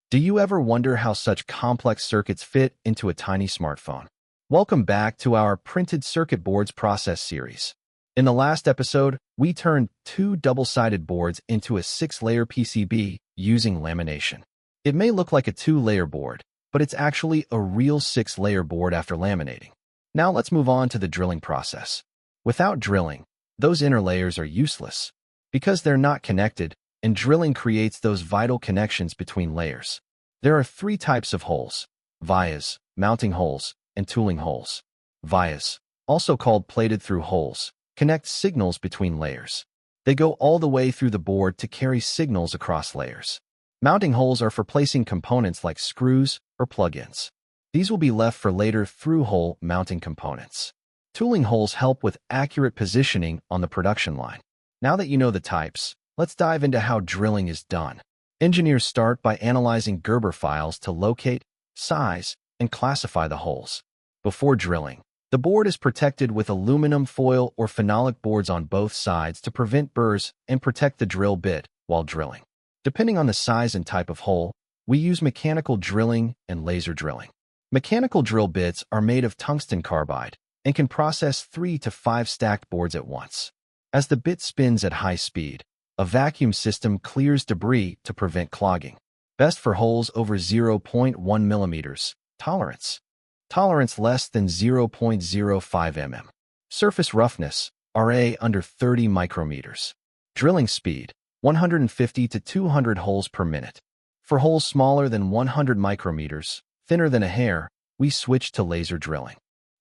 Do you ever wonder how such complex circuits fit into a tiny smartphone? Welcome back to our Printed Circuit Boards process series. In the last episode, we turned two double-sided boards into a 6-layer PCB using lamination. It may look like a 2-layer board, but it's actually a real 6-layer board after laminating. Now let's move on to the drilling process. Without drilling, those inner layers are useless because they're not connected, and drilling creates those vital connections between layers. There are 3 types of holes: vias, mounting holes, and tooling holes. Vias, also called plated-through holes, connect signals between layers. They go all the way through the board to carry signals across layers. Mounting holes are for placing components like screws or plug-ins. These will be left for later through-hole mounting components. Tooling holes help with accurate positioning on the production line. Now that you know the types, let's dive into how drilling is done. Engineers start by analyzing Gerber files to locate, size, and classify the holes. Before drilling, the board is protected with aluminum foil or phenolic boards on both sides to prevent burrs and protect the drill bit while drilling. Depending on the size and type of hole, we use mechanical drilling and laser drilling. Mechanical drill bits are made of tungsten carbide and can process 3 to 5 stacked boards at once. As the bit spins at high speed, a vacuum system clears debris to prevent clogging. Best for holes over 0.1 millimeters. Tolerance less than 0.05 mm. Surface roughness, RA under 30 micrometers. Drilling speed, 150 to 200 holes per minute. For holes smaller than 100 micrometers, thinner than a hair, we switch to laser drilling.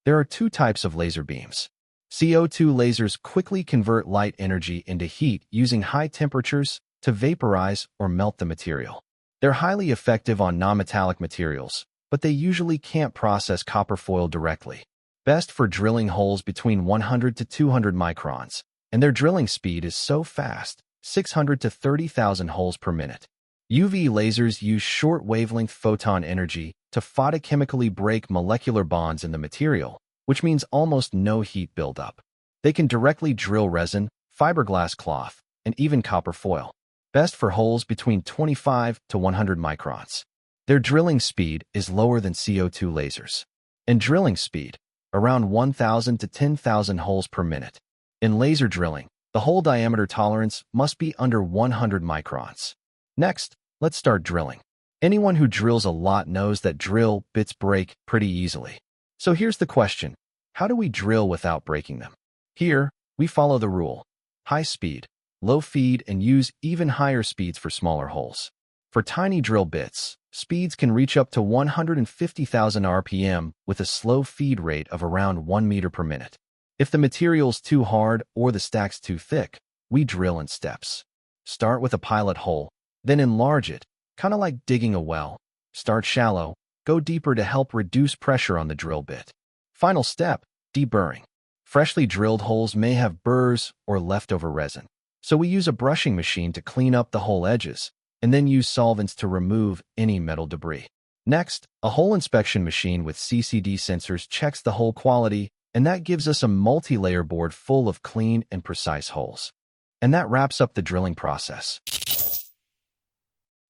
There are 2 types of laser beams. CO2 lasers quickly convert light energy into heat using high temperatures to vaporize or melt the material. They're highly effective on non-metallic materials, but they usually can't process copper foil directly. Best for drilling holes between 100 to 200 microns, and their drilling speed is so fast, 600 to 30,000 holes per minute. UV lasers use short wavelength photon energy to photochemically break molecular bonds in the material, which means almost no heat buildup. They can directly drill resin, fiberglass cloth, and even copper foil. Best for holes between 25 to 100 microns. Their drilling speed is lower than CO2 lasers. In drilling speed, around 1,000 to 10,000 holes per minute. In laser drilling, the hole diameter tolerance must be under 100 microns. Next, let's start drilling. Anyone who drills a lot knows that drill bits break pretty easily. So here's the question: how do we drill without breaking them? Here, we follow the rule: high speed, low feed, and use even higher speeds for smaller holes. For tiny drill bits, speeds can reach up to 150,000 RPM with a slow feed rate of around 1 meter per minute. If the material's too hard or the stack's too thick, we drill in steps. Start with a pilot hole, then enlarge it, kind of like digging a well. Start shallow, go deeper to help reduce pressure on the drill bit. Final step, deburring. Freshly drilled holes may have burrs or leftover resin, so we use a brushing machine to clean up the hole edges, and then use solvents to remove any metal debris. Next, a hole inspection machine with CCD sensors checks the hole quality, and that gives us a multi-layer board full of clean and precise holes. And that wraps up the drilling process.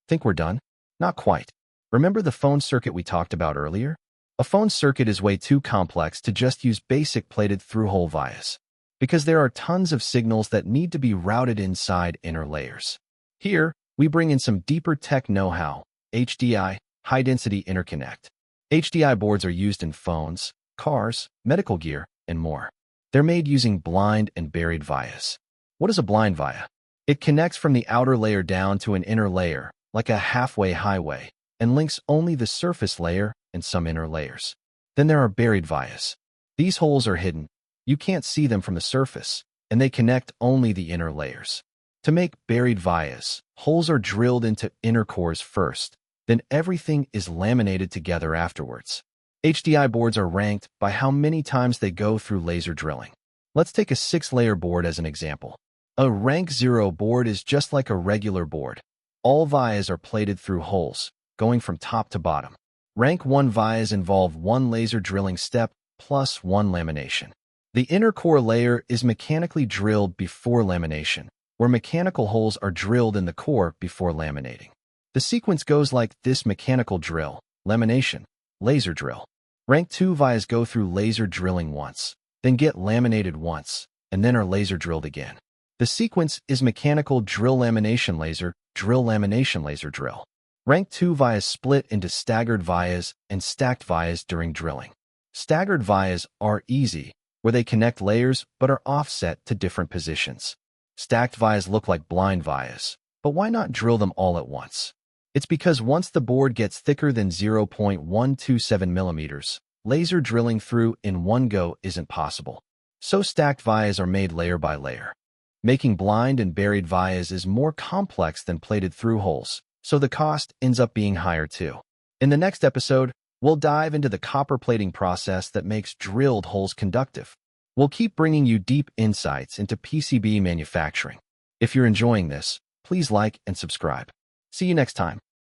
Think we're done? Not quite. Remember the phone circuit we talked about earlier? A phone circuit is way too complex to just use basic plated through-hole vias, because there are tons of signals that need to be routed inside inner layers. Here, we bring in some deeper tech know-how: HDI, high-density interconnect. HDI boards are used in phones, cars, medical gear, and more. They're made using blind and buried vias. What is a blind via? It connects from the outer layer down to an inner layer, like a halfway highway, and links only the surface layer and some inner layers. Then there are buried vias. These holes are hidden. You can't see them from the surface, and they connect only the inner layers. To make buried vias, holes are drilled into inner cores first, then everything is laminated together afterwards. HDI boards are ranked by how many times they go through laser drilling. Let's take a 6-layer board as an example. A rank 0 board is just like a regular board. All vias are plated through holes, going from top to bottom. Rank 1 vias involve 1 laser drilling step plus 1 lamination. The inner core layer is mechanically drilled before lamination, where mechanical holes are drilled in the core before laminating. The sequence goes like this: mechanical drill, lamination, laser drill. Rank 2 vias go through laser drilling once, then get laminated once, and then are laser drilled again. The sequence is mechanical drill, lamination, laser drill, lamination, laser drill. Rank 2 vias split into staggered vias and stacked vias during drilling. Staggered vias are easy, where they connect layers but are offset to different positions. Stacked vias look like blind vias, but why not drill them all at once? It's because once the board gets thicker than 0.127 millimeters, laser drilling through in one go isn't possible. So stacked vias are made layer by layer. Making blind and buried vias is more complex than plated through holes, so the cost ends up being higher too. In the next episode, we'll dive into the copper plating process that makes drilled holes conductive. We'll keep bringing you deep insights into PCB manufacturing. If you're enjoying this, please like and subscribe. See you next time.